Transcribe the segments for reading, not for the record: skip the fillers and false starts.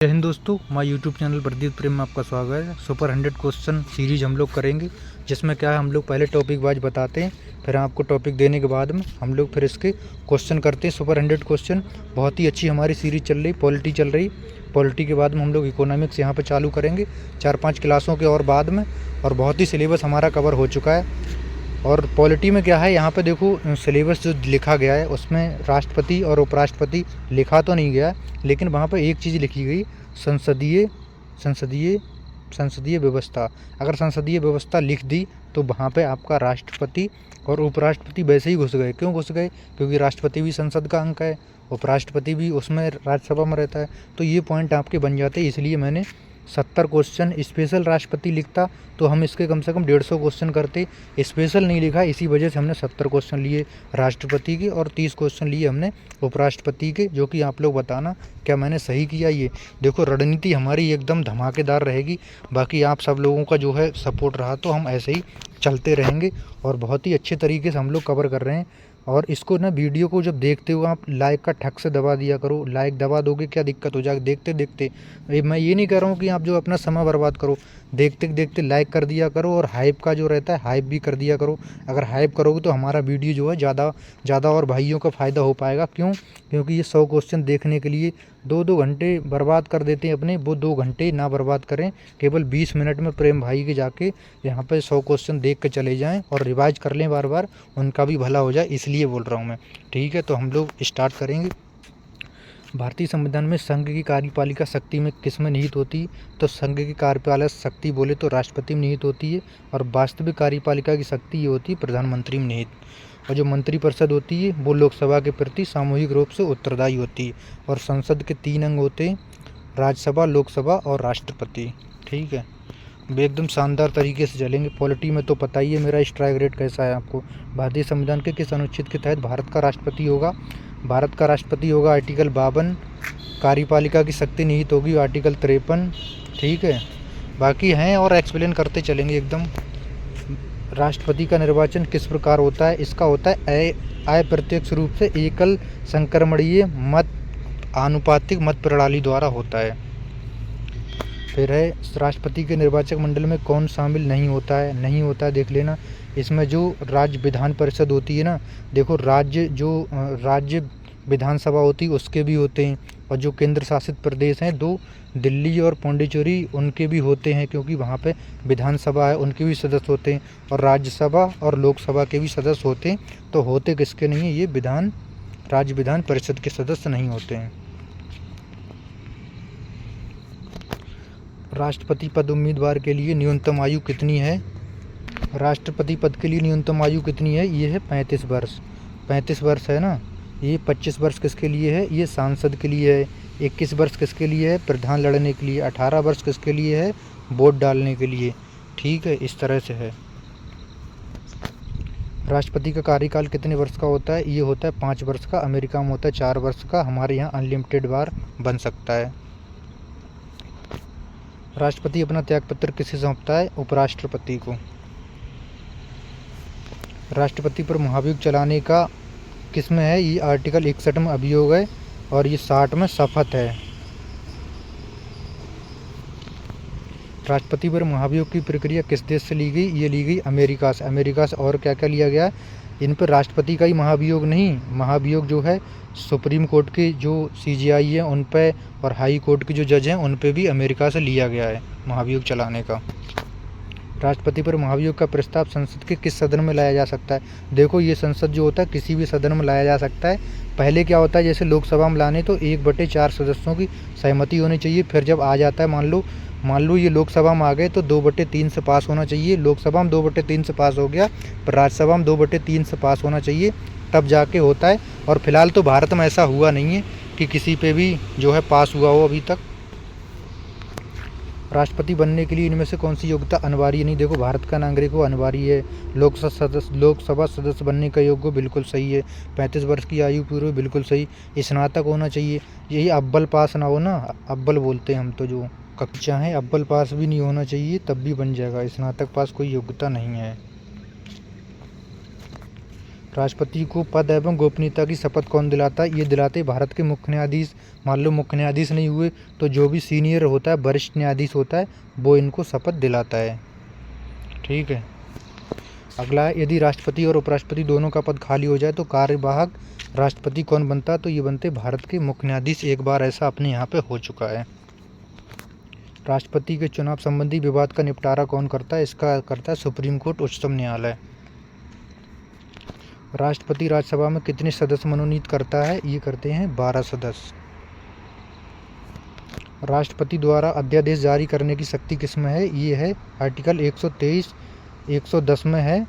जय हिंद दोस्तों, हमारे यूट्यूब चैनल प्रदीप प्रेम में आपका स्वागत है। सुपर 100 क्वेश्चन सीरीज हम लोग करेंगे, जिसमें क्या है हम लोग पहले टॉपिक वाइज बताते हैं, फिर आपको टॉपिक देने के बाद में हम लोग फिर इसके क्वेश्चन करते हैं। सुपर 100 क्वेश्चन बहुत ही अच्छी हमारी सीरीज चल रही, पॉलिटी चल रही। पॉलिटी के बाद में हम लोग इकोनॉमिक्स यहाँ पर चालू करेंगे 4-5 क्लासों के और बाद में, और बहुत ही सिलेबस हमारा कवर हो चुका है। और पॉलिटी में क्या है, यहाँ पे देखो सिलेबस जो लिखा गया है उसमें राष्ट्रपति और उपराष्ट्रपति लिखा तो नहीं गया है, लेकिन वहाँ पे एक चीज़ लिखी गई, संसदीय संसदीय संसदीय व्यवस्था। अगर संसदीय व्यवस्था लिख दी तो वहाँ पे आपका राष्ट्रपति और उपराष्ट्रपति वैसे ही घुस गए। क्यों घुस गए? क्योंकि राष्ट्रपति भी संसद का अंग है, उपराष्ट्रपति भी उसमें राज्यसभा में रहता है, तो ये पॉइंट आपके बन जाते हैं। इसलिए मैंने 70 क्वेश्चन स्पेशल राष्ट्रपति लिखता तो हम इसके कम से कम 150 क्वेश्चन करते। स्पेशल नहीं लिखा, इसी वजह से हमने 70 क्वेश्चन लिए राष्ट्रपति के और 30 क्वेश्चन लिए हमने उपराष्ट्रपति के, जो कि आप लोग बताना क्या मैंने सही किया। ये देखो रणनीति हमारी एकदम धमाकेदार रहेगी। बाकी आप सब लोगों का जो है सपोर्ट रहा तो हम ऐसे ही चलते रहेंगे, और बहुत ही अच्छे तरीके से हम लोग कवर कर रहे हैं। और इसको ना, वीडियो को जब देखते हो आप लाइक का ठक से दबा दिया करो। लाइक दबा दोगे क्या दिक्कत हो जाएगी देखते देखते। मैं ये नहीं कह रहा हूँ कि आप जो अपना समय बर्बाद करो, देखते देखते लाइक कर दिया करो, और हाइप का जो रहता है हाइप भी कर दिया करो। अगर हाइप करोगे तो हमारा वीडियो जो है ज़्यादा और भाइयों का फ़ायदा हो पाएगा। क्यों? क्योंकि ये 100 क्वेश्चन देखने के लिए 2-2 घंटे बर्बाद कर देते हैं अपने। वो 2 घंटे ना बर्बाद करें, केवल 20 मिनट में प्रेम भाई के जाके यहाँ पे 100 क्वेश्चन देख के चले जाएँ और रिवाइज कर लें बार बार, उनका भी भला हो जाए, इसलिए बोल रहा हूँ मैं। ठीक है, तो हम लोग स्टार्ट करेंगे। भारतीय संविधान में संघ की कार्यपालिका शक्ति में किस में निहित होती है? तो संघ की कार्यपालक शक्ति बोले तो राष्ट्रपति में निहित होती है, और वास्तविक कार्यपालिका की शक्ति ये होती है प्रधानमंत्री में निहित। और जो मंत्रिपरिषद होती है वो लोकसभा के प्रति सामूहिक रूप से उत्तरदायी होती है। और संसद के 3 अंग होते हैं, राज्यसभा, लोकसभा और राष्ट्रपति। ठीक है, एकदम शानदार तरीके से चलेंगे। पॉलिटी में तो पता ही है मेरा स्ट्राइक रेट कैसा है आपको। भारतीय संविधान के किस अनुच्छेद के तहत भारत का राष्ट्रपति होगा? भारत का राष्ट्रपति होगा आर्टिकल 52। कार्यपालिका की शक्ति निहित होगी आर्टिकल 53। ठीक है, बाकी हैं और एक्सप्लेन करते चलेंगे एकदम। राष्ट्रपति का निर्वाचन किस प्रकार होता है? इसका होता है अप्रत्यक्ष रूप से एकल संक्रमणीय मत आनुपातिक मत प्रणाली द्वारा होता है। फिर है, राष्ट्रपति के निर्वाचक मंडल में कौन शामिल नहीं होता है? नहीं होता है, देख लेना। इसमें जो राज्य विधान परिषद होती है ना, देखो राज्य विधानसभा होती है उसके भी होते हैं, और जो केंद्र शासित प्रदेश हैं 2, दिल्ली और पौंडीचेरी, उनके भी होते हैं, क्योंकि वहाँ पे विधानसभा है, उनके भी सदस्य होते हैं। और राज्यसभा और लोकसभा के भी सदस्य होते हैं। तो होते किसके नहीं है? ये राज्य विधान परिषद के सदस्य नहीं होते हैं। राष्ट्रपति पद उम्मीदवार के लिए न्यूनतम आयु कितनी है? राष्ट्रपति पद के लिए न्यूनतम आयु कितनी है? ये है 35 वर्ष। 35 वर्ष है ना। ये 25 वर्ष किसके लिए है? ये सांसद के लिए है। 21 वर्ष किसके लिए है? प्रधान लड़ने के लिए। 18 वर्ष किसके लिए है? वोट डालने के लिए। ठीक है, इस तरह से है। राष्ट्रपति का कार्यकाल कितने वर्ष का होता है? ये होता है 5 वर्ष का। अमेरिका में होता है 4 वर्ष का। हमारे यहाँ अनलिमिटेड बार बन सकता है। राष्ट्रपति अपना त्यागपत्र किसे सौंपता है? उपराष्ट्रपति को। राष्ट्रपति पर महाभियोग चलाने का किस में है? ये आर्टिकल 61 में अभियोग है, और ये 60 में शपथ है। राष्ट्रपति पर महाभियोग की प्रक्रिया किस देश से ली गई? ये ली गई अमेरिका से। अमेरिका से। और क्या क्या लिया गया? इन पर राष्ट्रपति का ही महाभियोग नहीं, महाभियोग जो है सुप्रीम कोर्ट के जो CJI है उन पे, और हाई कोर्ट के जो जज हैं उन पे भी अमेरिका से लिया गया है महाभियोग चलाने का। राष्ट्रपति पर महाभियोग का प्रस्ताव संसद के किस सदन में लाया जा सकता है? देखो, ये संसद जो होता है किसी भी सदन में लाया जा सकता है। पहले क्या होता है, जैसे लोकसभा में लाने तो 1/4 सदस्यों की सहमति होनी चाहिए। फिर जब आ जाता है, मान लो ये लोकसभा में आ गए तो 2/3 से पास होना चाहिए। लोकसभा में 2/3 से पास हो गया, पर राज्यसभा में 2/3 से पास होना चाहिए, तब जाके होता है। और फिलहाल तो भारत में ऐसा हुआ नहीं है कि किसी पे भी जो है पास हुआ हो अभी तक। राष्ट्रपति बनने के लिए इनमें से कौन सी योग्यता अनिवार्य नहीं? देखो, भारत का नागरिक हो अनिवार्य है। लोकसभा सदस्य बनने का योग्य बिल्कुल सही है। 35 वर्ष की आयु पूर्व बिल्कुल सही। स्नातक होना चाहिए। यही अव्वल पास ना हो ना, अव्वल बोलते हैं हम तो, जो कक्षा है अव्वल पास भी नहीं होना चाहिए, तब भी बन जाएगा। स्नातक पास कोई योग्यता नहीं है। राष्ट्रपति को पद एवं गोपनीयता की शपथ कौन दिलाता है? ये दिलाते भारत के मुख्य न्यायाधीश। मान लो मुख्य न्यायाधीश नहीं हुए तो जो भी सीनियर होता है, वरिष्ठ न्यायाधीश होता है, वो इनको शपथ दिलाता है। ठीक है। अगला है, यदि राष्ट्रपति और उपराष्ट्रपति दोनों का पद खाली हो जाए तो कार्यवाहक राष्ट्रपति कौन बनता है? तो ये बनते भारत के मुख्य न्यायाधीश। एक बार ऐसा अपने यहाँ पे हो चुका है। राष्ट्रपति के चुनाव संबंधी विवाद का निपटारा कौन करता है? इसका करता है सुप्रीम कोर्ट, उच्चतम न्यायालय। राष्ट्रपति राज्यसभा में कितने सदस्य मनोनीत करता है? ये करते हैं 12 सदस्य। राष्ट्रपति द्वारा अध्यादेश जारी करने की शक्ति किसमें है? ये है आर्टिकल 123, 110 में है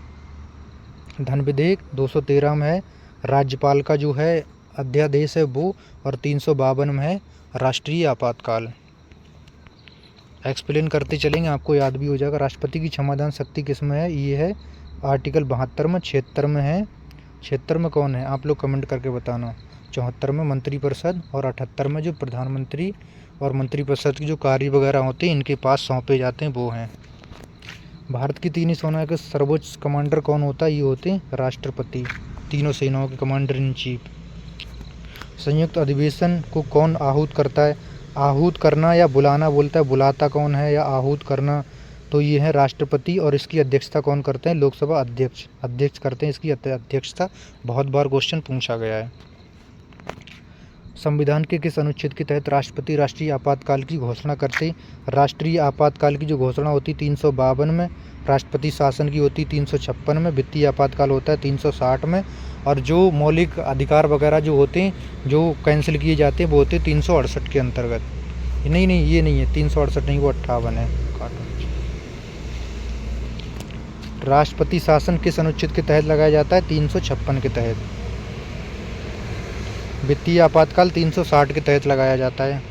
धन विधेयक, 213 में है राज्यपाल का जो है अध्यादेश है वो, और 352 में है राष्ट्रीय आपातकाल। एक्सप्लेन करते चलेंगे, आपको याद भी हो जाएगा। राष्ट्रपति की क्षमादान शक्ति किसमें है? ये है आर्टिकल 72 में, 76 में है। 76 में कौन है? आप लोग कमेंट करके बताना। 74 में मंत्रिपरिषद, और 78 में जो प्रधानमंत्री और मंत्रिपरिषद की जो कार्य वगैरह होते हैं इनके पास सौंपे जाते हैं वो हैं। भारत की तीनों सेनाओं के सर्वोच्च कमांडर कौन होता है? ये होते हैं राष्ट्रपति, तीनों सेनाओं के कमांडर इन चीफ। संयुक्त अधिवेशन को कौन आहूत करता है? आहूत करना या बुलाना बोलता है, बुलाता कौन है या आहूत करना? तो ये है राष्ट्रपति, और इसकी अध्यक्षता कौन करते हैं? लोकसभा अध्यक्ष। अध्यक्ष करते हैं इसकी अध्यक्षता। बहुत बार क्वेश्चन पूछा गया है। संविधान के किस अनुच्छेद के तहत राष्ट्रपति राष्ट्रीय आपातकाल की घोषणा करते? राष्ट्रीय आपातकाल की जो घोषणा होती 352 में, राष्ट्रपति शासन की होती 356 में, वित्तीय आपातकाल होता है 360 में, और जो मौलिक अधिकार वगैरह जो होते हैं जो कैंसिल किए जाते हैं वो होते 368 के अंतर्गत। नहीं ये नहीं है 368 नहीं, वो 58 है। राष्ट्रपति शासन किस अनुच्छेद के तहत लगाया जाता है? 356 के तहत। वित्तीय आपातकाल 360 के तहत लगाया जाता है।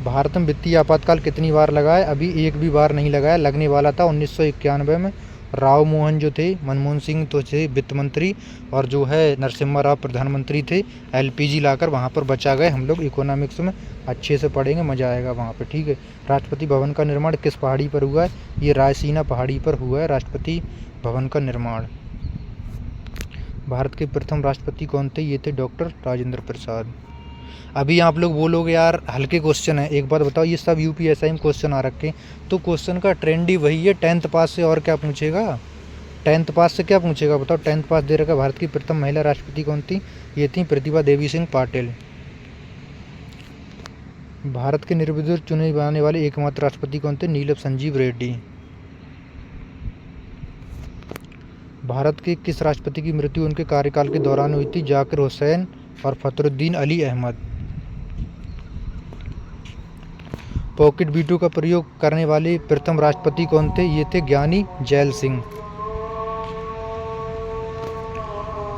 भारत में वित्तीय आपातकाल कितनी बार लगा है? अभी एक भी बार नहीं लगाया। लगने वाला था 1991 में। राव मोहन जो थे, मनमोहन सिंह तो थे वित्त मंत्री, और जो है नरसिम्हा राव प्रधानमंत्री थे। एलपीजी लाकर वहाँ पर बचा गए। हम लोग इकोनॉमिक्स में अच्छे से पढ़ेंगे, मज़ा आएगा वहाँ पे। ठीक है। राष्ट्रपति भवन का निर्माण किस पहाड़ी पर हुआ है? ये रायसीना पहाड़ी पर हुआ है राष्ट्रपति भवन का निर्माण। भारत के प्रथम राष्ट्रपति कौन थे? ये थे डॉक्टर राजेंद्र प्रसाद। अभी आप लोग बोलोगे यार हल्के क्वेश्चन है, एक बात बताओ, ये सब यूपीएससी में क्वेश्चन आ रखे, तो क्वेश्चन का ट्रेंड ही वही है। 10th पास से और क्या पूछेगा? 10th पास से क्या पूछेगा बताओ? 10th पास दे रखा। भारत की प्रथम महिला राष्ट्रपति कौन थी? ये थी प्रतिभा देवी सिंह पाटिल। भारत के निर्विरोध चुने जाने वाले एकमात्र राष्ट्रपति कौन थे? नीलम संजीव रेड्डी। भारत के किस राष्ट्रपति की मृत्यु उनके कार्यकाल के दौरान हुई थी? जाकिर हुसैन और फखरुद्दीन अली अहमद। पॉकेट वीटो का प्रयोग करने वाले प्रथम राष्ट्रपति कौन थे? ये थे ज्ञानी जैल सिंह।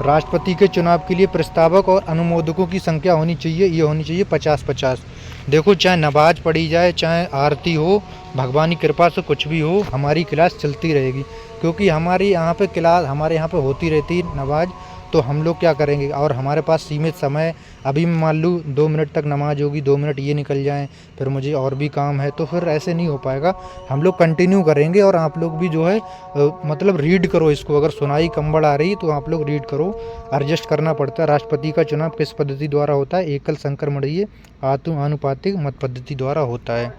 राष्ट्रपति के चुनाव के लिए प्रस्तावक और अनुमोदकों की संख्या होनी चाहिए, ये होनी चाहिए 50-50। देखो, चाहे नमाज पढ़ी जाए, चाहे आरती हो, भगवान की कृपा से कुछ भी हो, हमारी क्लास चलती रहेगी, क्योंकि हमारे यहाँ पे होती रहती नमाज। तो हम लोग क्या करेंगे, और हमारे पास सीमित समय, अभी मान लूँ 2 मिनट तक नमाज होगी, 2 मिनट ये निकल जाएं, फिर मुझे और भी काम है, तो फिर ऐसे नहीं हो पाएगा। हम लोग कंटिन्यू करेंगे, और आप लोग भी जो है मतलब रीड करो इसको। अगर सुनाई कम बढ़ आ रही तो आप लोग रीड करो, एडजस्ट करना पड़ता है। राष्ट्रपति का चुनाव किस पद्धति द्वारा होता है? एकल संक्रमणीय आनुपातिक मत पद्धति द्वारा होता है।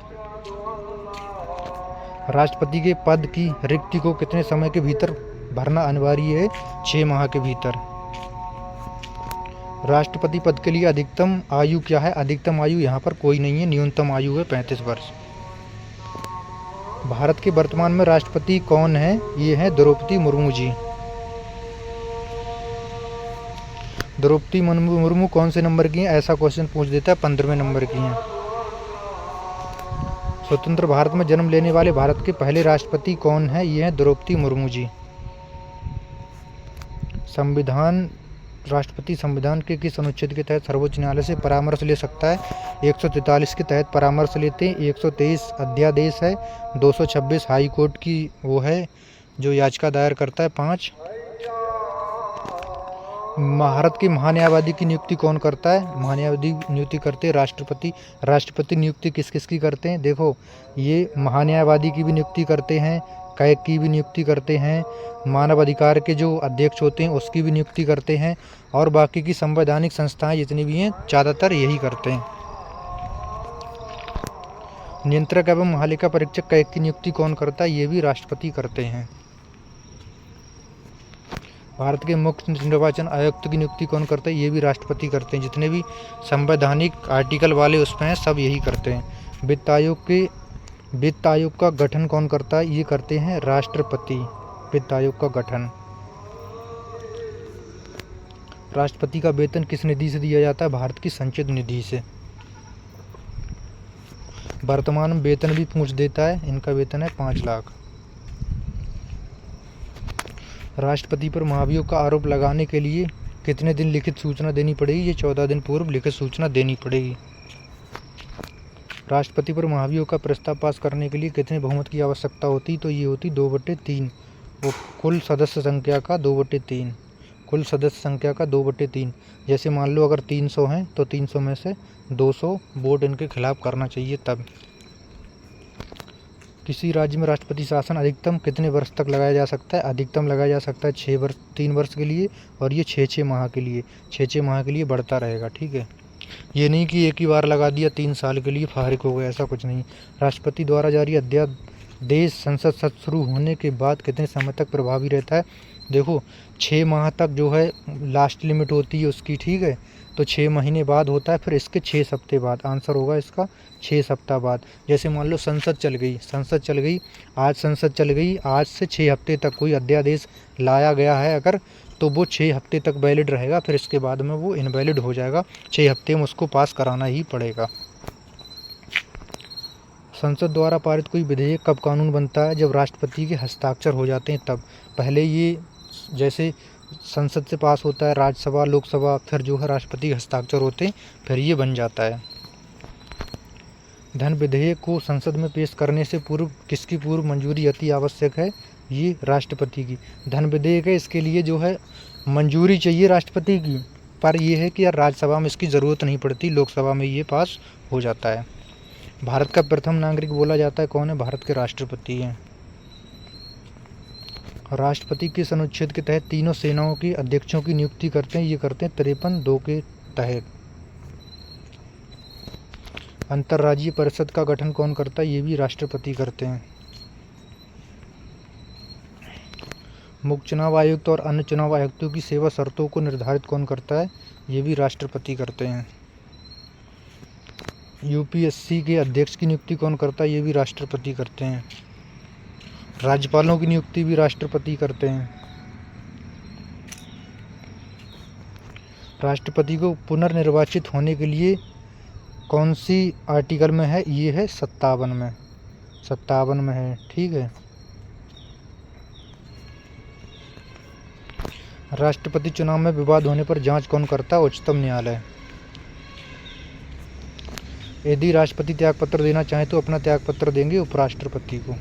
राष्ट्रपति के पद की रिक्ति को कितने समय के भीतर भरना अनिवार्य है? 6 माह के भीतर। राष्ट्रपति पद के लिए अधिकतम आयु क्या है? अधिकतम आयु यहाँ पर कोई नहीं है, न्यूनतम आयु है 35 वर्ष। भारत के वर्तमान में राष्ट्रपति कौन है? ये है द्रौपदी मुर्मू जी। द्रौपदी मुर्मू कौन से नंबर की हैं? ऐसा क्वेश्चन पूछ देता है, 15वें नंबर की हैं। स्वतंत्र भारत में जन्म लेने वाले भारत के पहले राष्ट्रपति कौन है? ये हैं द्रौपदी मुर्मू जी। राष्ट्रपति संविधान के किस अनुच्छेद के तहत सर्वोच्च न्यायालय से परामर्श ले सकता है? 143 के तहत परामर्श लेते हैं। 123 अध्यादेश है। 226 हाई कोर्ट की वो है जो याचिका दायर करता है। 5 भारत के महान्यायवादी की नियुक्ति कौन करता है? महान्यायवादी नियुक्ति करते हैं राष्ट्रपति। राष्ट्रपति नियुक्ति किस किस की करते हैं? देखो, ये महान्यायवादी की भी नियुक्ति करते हैं, कैग की भी नियुक्ति करते हैं, मानव अधिकार के जो अध्यक्ष होते हैं उसकी भी नियुक्ति करते हैं, और बाकी की संवैधानिक संस्थाएं जितनी भी हैं ज़्यादातर यही करते हैं। नियंत्रक एवं महालेखा परीक्षक कैग की नियुक्ति कौन करता है? ये भी राष्ट्रपति करते हैं। भारत के मुख्य निर्वाचन आयुक्त की नियुक्ति कौन करता है? ये भी राष्ट्रपति करते हैं। जितने भी संवैधानिक आर्टिकल वाले उसमें हैं सब यही करते हैं। वित्त आयोग का गठन कौन करता है? ये करते हैं राष्ट्रपति। वित्त आयोग का गठन। राष्ट्रपति का वेतन किस निधि से दिया जाता है? भारत की संचित निधि से। वर्तमान में वेतन भी पूछ देता है, इनका वेतन है 5 लाख। राष्ट्रपति पर महाभियोग का आरोप लगाने के लिए कितने दिन लिखित सूचना देनी पड़ेगी? ये 14 दिन पूर्व लिखित सूचना देनी पड़ेगी। राष्ट्रपति पर महाभियोग का प्रस्ताव पास करने के लिए कितने बहुमत की आवश्यकता होती? तो ये होती 2/3 वो कुल सदस्य संख्या का 2/3। कुल सदस्य संख्या का 2/3। जैसे मान लो अगर 300 हैं तो 300 में से 200 वोट इनके खिलाफ करना चाहिए तब। किसी राज्य में राष्ट्रपति शासन अधिकतम कितने वर्ष तक लगाया जा सकता है? अधिकतम लगाया जा सकता है 3 वर्ष के लिए, और ये 6 माह के लिए। 6 माह के लिए बढ़ता रहेगा, ठीक है। ये नहीं कि एक ही बार लगा दिया 3 साल के लिए फारिग हो गया, ऐसा कुछ नहीं। राष्ट्रपति द्वारा जारी अध्यादेश संसद सत्र शुरू होने के बाद कितने समय तक प्रभावी रहता है? देखो 6 माह तक जो है लास्ट लिमिट होती है उसकी, ठीक है। तो 6 महीने बाद होता है, फिर इसके 6 हफ्ते बाद। आंसर होगा इसका 6 सप्ताह बाद। जैसे मान लो संसद चल गई, आज संसद चल गई, आज से 6 हफ्ते तक कोई अध्यादेश लाया गया है अगर, तो वो 6 हफ्ते तक वैलिड रहेगा, फिर इसके बाद में वो इनवैलिड हो जाएगा। 6 हफ्ते में उसको पास कराना ही पड़ेगा। संसद द्वारा पारित कोई विधेयक कब कानून बनता है? जब राष्ट्रपति के हस्ताक्षर हो जाते हैं तब। पहले ये जैसे संसद से पास होता है, राज्यसभा, लोकसभा, फिर जो है राष्ट्रपति के हस्ताक्षर होते हैं, फिर ये बन जाता है। धन विधेयक को संसद में पेश करने से पूर्व किसकी पूर्व मंजूरी अति आवश्यक है? ये राष्ट्रपति की। धन विधेयक है, इसके लिए जो है मंजूरी चाहिए राष्ट्रपति की, पर यह है कि यार राज्यसभा में इसकी ज़रूरत नहीं पड़ती, लोकसभा में ये पास हो जाता है। भारत का प्रथम नागरिक बोला जाता है कौन है? भारत के राष्ट्रपति हैं। राष्ट्रपति किस अनुच्छेद के तहत तीनों सेनाओं के अध्यक्षों की नियुक्ति करते हैं? ये करते हैं 53(2) के तहत। अंतर्राज्यीय परिषद का गठन कौन करता है? ये भी राष्ट्रपति करते हैं। मुख्य चुनाव आयुक्त और अन्य चुनाव आयुक्तों की सेवा शर्तों को निर्धारित कौन करता है? ये भी राष्ट्रपति करते हैं। यूपीएससी के अध्यक्ष की नियुक्ति कौन करता है? ये भी राष्ट्रपति करते हैं। राज्यपालों की नियुक्ति भी राष्ट्रपति करते हैं। राष्ट्रपति को पुनर्निर्वाचित होने के लिए कौन सी आर्टिकल में है? ये है 57 में है, ठीक है। राष्ट्रपति चुनाव में विवाद होने पर जांच कौन करता है? उच्चतम न्यायालय। यदि राष्ट्रपति त्यागपत्र देना चाहें तो अपना त्यागपत्र देंगे उपराष्ट्रपति को,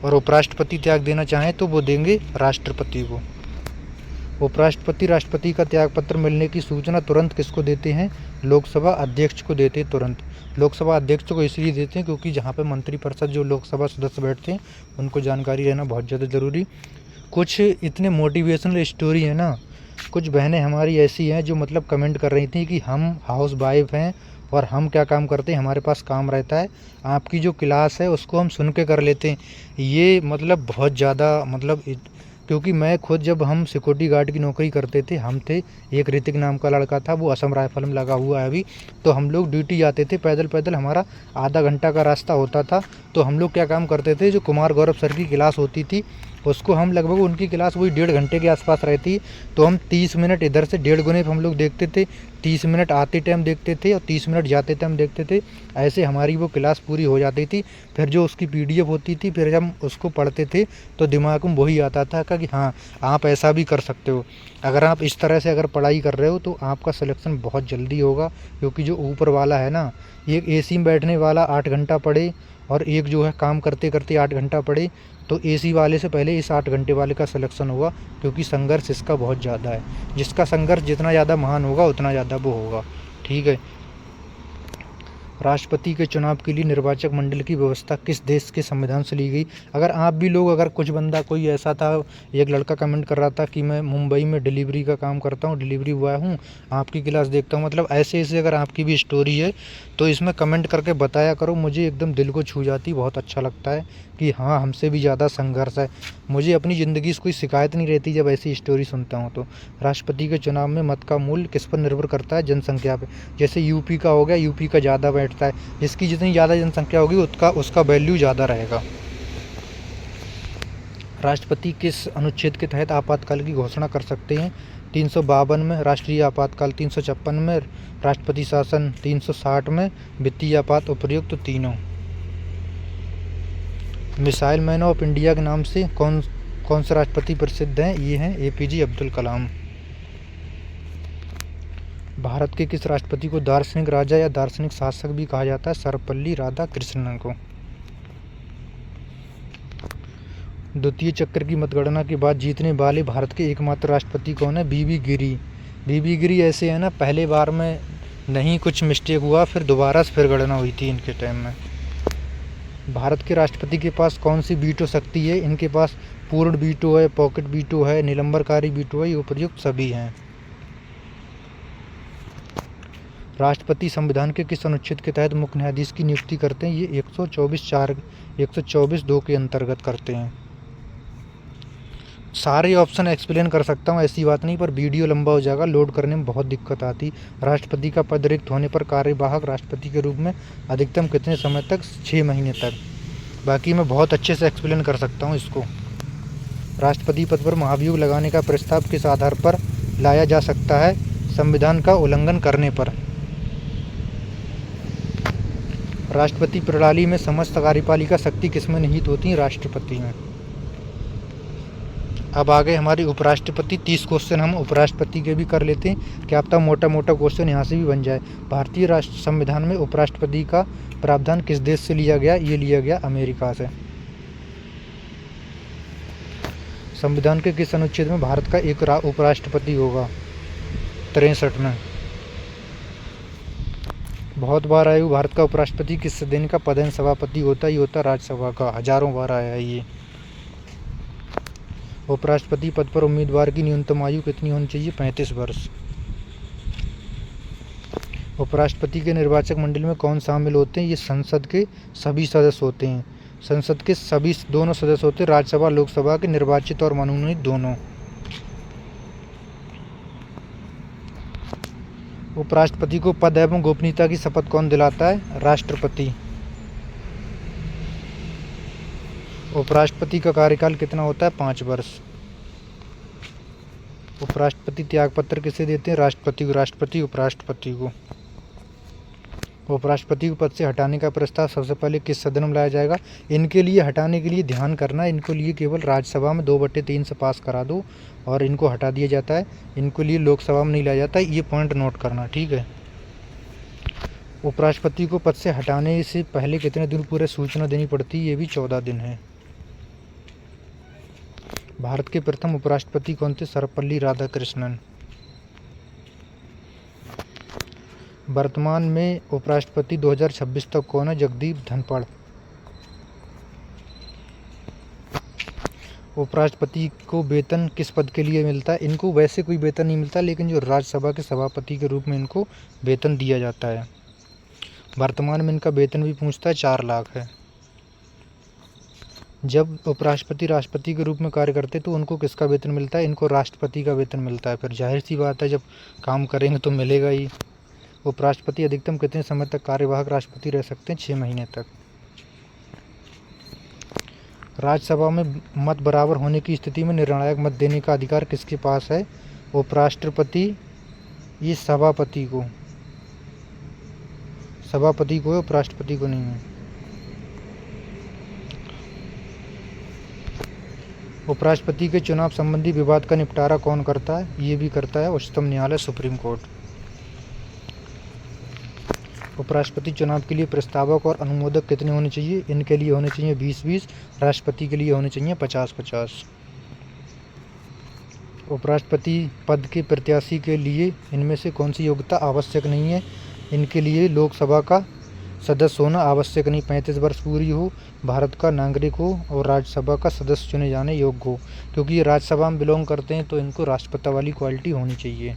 और उपराष्ट्रपति त्याग देना चाहें तो वो देंगे राष्ट्रपति को। उपराष्ट्रपति राष्ट्रपति का त्यागपत्र मिलने की सूचना तुरंत किसको देते हैं? लोकसभा अध्यक्ष को देते हैं तुरंत। लोकसभा अध्यक्ष को इसलिए देते हैं क्योंकि जहाँ पे मंत्रिपरिषद जो लोकसभा सदस्य बैठते हैं उनको जानकारी रहना बहुत ज़्यादा ज़रूरी। कुछ इतने मोटिवेशनल स्टोरी है ना, कुछ बहनें हमारी ऐसी हैं जो मतलब कमेंट कर रही थी कि हम हाउस वाइफ हैं और हम क्या काम करते हैं, हमारे पास काम रहता है, आपकी जो क्लास है उसको हम सुन के कर लेते हैं। ये मतलब बहुत ज़्यादा मतलब क्योंकि मैं खुद जब हम सिक्योरिटी गार्ड की नौकरी करते थे, हम थे, एक ऋतिक नाम का लड़का था, वो असम राइफल में लगा हुआ है अभी, तो हम लोग ड्यूटी जाते थे पैदल पैदल, हमारा आधा घंटा का रास्ता होता था। तो हम लोग क्या काम करते थे, जो कुमार गौरव सर की क्लास होती थी उसको हम लगभग, उनकी क्लास वही 1.5 घंटे के आसपास रहती, तो हम 30 मिनट इधर से 1.5 गुने हम लोग देखते थे, 30 मिनट आते टाइम देखते थे और 30 मिनट जाते टाइम देखते थे। ऐसे हमारी वो क्लास पूरी हो जाती थी। फिर जो उसकी PDF होती थी, फिर जब उसको पढ़ते थे तो दिमाग में वही आता था कि हाँ आप ऐसा भी कर सकते हो। अगर आप इस तरह से अगर पढ़ाई कर रहे हो तो आपका सिलेक्शन बहुत जल्दी होगा, क्योंकि जो ऊपर वाला है ना, ये AC में बैठने वाला 8 घंटा पढ़े और एक जो है काम करते करते 8 घंटा पढ़े, तो AC वाले से पहले इस 8 घंटे वाले का सिलेक्शन होगा, क्योंकि संघर्ष इसका बहुत ज़्यादा है। जिसका संघर्ष जितना ज़्यादा महान होगा उतना ज़्यादा वो होगा, ठीक है। राष्ट्रपति के चुनाव के लिए निर्वाचक मंडल की व्यवस्था किस देश के संविधान से ली गई। अगर आप भी लोग, अगर कुछ बंदा कोई ऐसा था, एक लड़का कमेंट कर रहा था कि मैं मुंबई में डिलीवरी का काम करता हूँ, डिलीवरी बॉय हूँ, आपकी क्लास देखता हूँ, मतलब ऐसे ऐसे अगर आपकी भी स्टोरी है तो इसमें कमेंट करके बताया करो। मुझे एकदम दिल को छू जाती, बहुत अच्छा लगता है कि हाँ, हमसे भी ज़्यादा संघर्ष है। मुझे अपनी ज़िंदगी से कोई शिकायत नहीं रहती जब ऐसी स्टोरी सुनता हूँ। तो राष्ट्रपति के चुनाव में मत का मूल्य किस पर निर्भर करता है? जनसंख्या पे। जैसे यूपी का हो गया, यूपी का ज़्यादा बैठता है, जिसकी जितनी ज़्यादा जनसंख्या होगी उसका वैल्यू ज़्यादा रहेगा। राष्ट्रपति किस अनुच्छेद के तहत आपातकाल की घोषणा कर सकते हैं? 352 में राष्ट्रीय आपातकाल, 356 में राष्ट्रपति शासन, 360 में वित्तीय आपात, उपर्युक्त तीनों। मिसाइल मैन ऑफ इंडिया के नाम से कौन से राष्ट्रपति प्रसिद्ध हैं? ये हैं APJ अब्दुल कलाम। भारत के किस राष्ट्रपति को दार्शनिक राजा या दार्शनिक शासक भी कहा जाता है? सर्वपल्ली राधाकृष्णन को। द्वितीय चक्र की मतगणना के बाद जीतने वाले भारत के एकमात्र राष्ट्रपति कौन है? BB गिरी। BB गिरी ऐसे है ना, पहले बार में नहीं कुछ मिस्टेक हुआ, फिर दोबारा से फिर गणना हुई थी इनके टाइम में। भारत के राष्ट्रपति के पास कौन सी वीटो शक्ति है? इनके पास पूर्ण वीटो है, पॉकेट वीटो है, निलंबनकारी वीटो है, ये उपर्युक्त सभी हैं। राष्ट्रपति संविधान के किस अनुच्छेद के तहत मुख्य न्यायाधीश की नियुक्ति करते हैं? ये 124(2) के अंतर्गत करते हैं। सारे ऑप्शन एक्सप्लेन कर सकता हूँ, ऐसी बात नहीं, पर वीडियो लंबा हो जाएगा, लोड करने में बहुत दिक्कत आती। राष्ट्रपति का पद रिक्त होने पर कार्यवाहक राष्ट्रपति के रूप में अधिकतम कितने समय तक? 6 महीने तक। बाकी मैं बहुत अच्छे से एक्सप्लेन कर सकता हूँ इसको। राष्ट्रपति पद पर महाभियोग लगाने का प्रस्ताव किस आधार पर लाया जा सकता है? संविधान का उल्लंघन करने पर। राष्ट्रपति प्रणाली में समस्त कार्यपालिका शक्ति किसमें निहित होती है? राष्ट्रपति में। अब आ गए हमारी उपराष्ट्रपति। 30 क्वेश्चन हम उपराष्ट्रपति के भी कर लेते हैं, क्या पता मोटा मोटा क्वेश्चन यहाँ से भी बन जाए। भारतीय राष्ट्र संविधान में उपराष्ट्रपति का प्रावधान किस देश से लिया गया? ये लिया गया अमेरिका से। संविधान के किस अनुच्छेद में भारत का एक उपराष्ट्रपति होगा? 63 में। बहुत बार आयु भारत का उपराष्ट्रपति किस सदन का पदेन सभापति होता है? ये होता है राज्यसभा का, हजारों बार आया है ये। उपराष्ट्रपति पद पर उम्मीदवार की न्यूनतम आयु कितनी होनी चाहिए? 35 वर्ष। उपराष्ट्रपति के निर्वाचक मंडल में कौन शामिल होते हैं? ये संसद के सभी सदस्य होते हैं। संसद के सभी दोनों सदस्य होते हैं, राज्यसभा लोकसभा के, निर्वाचित और मनोनीत दोनों। उपराष्ट्रपति को पद एवं गोपनीयता की शपथ कौन दिलाता है? राष्ट्रपति। उपराष्ट्रपति का कार्यकाल कितना होता है? 5 वर्ष। उपराष्ट्रपति त्यागपत्र किसे देते हैं? राष्ट्रपति को। राष्ट्रपति उपराष्ट्रपति को। उपराष्ट्रपति को पद से हटाने का प्रस्ताव सबसे पहले किस सदन में लाया जाएगा? इनके लिए हटाने के लिए ध्यान करना, इनको लिए केवल राज्यसभा में 2/3 से पास करा दो और इनको हटा दिया जाता है। इनको लिए लोकसभा में नहीं लाया जाता, ये पॉइंट नोट करना, ठीक है। उपराष्ट्रपति को पद से हटाने से पहले कितने दिन पूरे सूचना देनी पड़ती है? ये भी 14 दिन है। भारत के प्रथम उपराष्ट्रपति कौन थे? सर्वपल्ली राधाकृष्णन। वर्तमान में उपराष्ट्रपति 2026 तक कौन है? जगदीप धनखड़। उपराष्ट्रपति को वेतन किस पद के लिए मिलता है? इनको वैसे कोई वेतन नहीं मिलता, लेकिन जो राज्यसभा के सभापति के रूप में इनको वेतन दिया जाता है। वर्तमान में इनका वेतन भी पूछता है 4 लाख है। जब उपराष्ट्रपति राष्ट्रपति के रूप में कार्य करते तो उनको किसका वेतन मिलता है? इनको राष्ट्रपति का वेतन मिलता है। फिर जाहिर सी बात है, जब काम करेंगे तो मिलेगा ही। उपराष्ट्रपति अधिकतम कितने समय तक कार्यवाहक राष्ट्रपति रह सकते हैं? 6 महीने तक। राज्यसभा में मत बराबर होने की स्थिति में निर्णायक मत देने का अधिकार किसके पास है? उपराष्ट्रपति, ये सभापति को है, उपराष्ट्रपति को नहीं है। उपराष्ट्रपति के चुनाव संबंधी विवाद का निपटारा कौन करता है? ये भी करता है उच्चतम न्यायालय, सुप्रीम कोर्ट। उपराष्ट्रपति चुनाव के लिए प्रस्तावक और अनुमोदक कितने होने चाहिए? इनके लिए होने चाहिए 20-20, राष्ट्रपति के लिए होने चाहिए 50-50। उपराष्ट्रपति पद के प्रत्याशी के लिए इनमें से कौन सी योग्यता आवश्यक नहीं है? इनके लिए लोकसभा का सदस्य होना आवश्यक नहीं, 35 वर्ष पूरी हो, भारत का नागरिक हो और राज्यसभा का सदस्य चुने जाने योग्य हो। क्योंकि ये राज्यसभा में बिलोंग करते हैं तो इनको राष्ट्रपिता वाली क्वालिटी होनी चाहिए।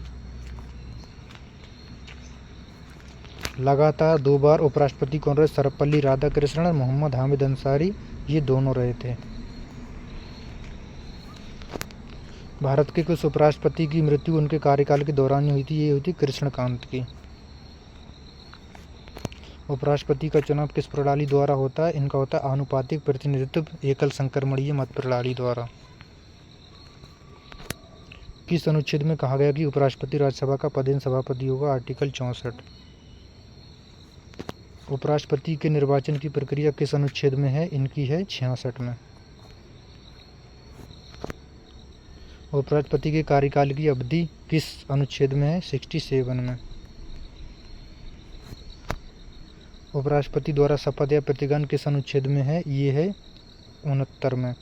लगातार 2 बार उपराष्ट्रपति कौन रहे? सर्वपल्ली राधाकृष्णन, मोहम्मद हामिद अंसारी, ये दोनों रहे थे। भारत के कुछ उपराष्ट्रपति की मृत्यु उनके कार्यकाल के दौरान हुई थी, ये हुई थी कृष्णकांत की। उपराष्ट्रपति का चुनाव किस प्रणाली द्वारा होता है? इनका होता है आनुपातिक प्रतिनिधित्व एकल संक्रमणीय मत प्रणाली द्वारा। किस अनुच्छेद में कहा गया कि उपराष्ट्रपति राज्यसभा का पदेन सभापति होगा? आर्टिकल 64। उपराष्ट्रपति के निर्वाचन की प्रक्रिया किस अनुच्छेद में है? इनकी है 66 में। उपराष्ट्रपति के कार्यकाल की अवधि किस अनुच्छेद में है? 67 में। उपराष्ट्रपति द्वारा शपथ या प्रतिज्ञान किस अनुच्छेद में है? ये है 69 में।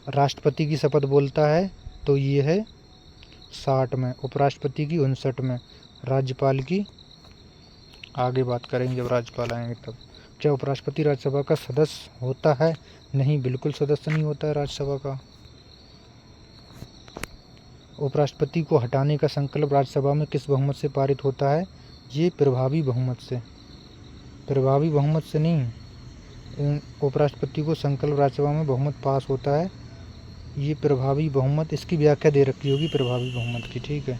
राष्ट्रपति की शपथ बोलता है तो ये है 60 में। उपराष्ट्रपति की 59 में। राज्यपाल की आगे बात करेंगे जब राज्यपाल आएंगे तब। क्या उपराष्ट्रपति राज्यसभा का सदस्य होता है? नहीं, बिल्कुल सदस्य नहीं होता है राज्यसभा का। उपराष्ट्रपति को हटाने का संकल्प राज्यसभा में किस बहुमत से पारित होता है? ये प्रभावी बहुमत से। प्रभावी बहुमत से नहीं, उपराष्ट्रपति को संकल्प राज्यसभा में बहुमत पास होता है, ये प्रभावी बहुमत। इसकी व्याख्या दे रखी होगी प्रभावी बहुमत की, ठीक है।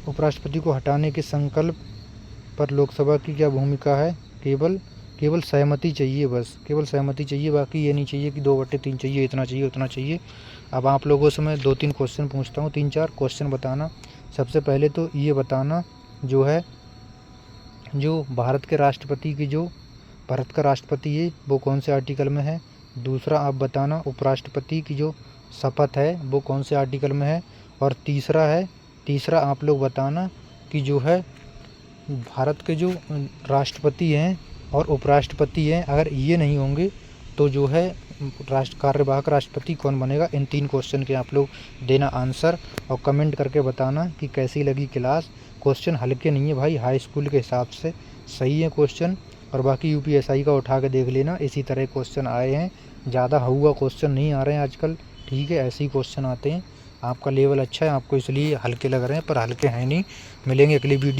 उपराष्ट्रपति को हटाने के संकल्प पर लोकसभा की क्या भूमिका है? केवल सहमति चाहिए, बस केवल सहमति चाहिए, बाकी ये नहीं चाहिए कि 2/3 चाहिए, इतना चाहिए उतना चाहिए। अब आप लोगों से मैं 2-3 क्वेश्चन पूछता हूँ, 3-4 क्वेश्चन बताना। सबसे पहले तो ये बताना जो है, जो भारत के राष्ट्रपति की जो भारत का राष्ट्रपति है वो कौन से आर्टिकल में है। दूसरा आप बताना उपराष्ट्रपति की जो शपथ है वो कौन से आर्टिकल में है। और तीसरा आप लोग बताना कि जो है भारत के जो राष्ट्रपति हैं और उपराष्ट्रपति हैं, अगर ये नहीं होंगे तो जो है कार्यवाहक राष्ट्रपति कौन बनेगा। इन 3 क्वेश्चन के आप लोग देना आंसर और कमेंट करके बताना कि कैसी लगी क्लास। क्वेश्चन हल्के नहीं है भाई, हाई स्कूल के हिसाब से सही है क्वेश्चन। और बाकी यूपीएसआई का उठा के देख लेना, इसी तरह क्वेश्चन आए हैं, ज़्यादा हुआ क्वेश्चन नहीं आ रहे हैं आजकल, ठीक है। ऐसे ही क्वेश्चन आते हैं। आपका लेवल अच्छा है, आपको इसलिए हल्के लग रहे हैं, पर हल्के हैं नहीं। मिलेंगे अगली वीडियो।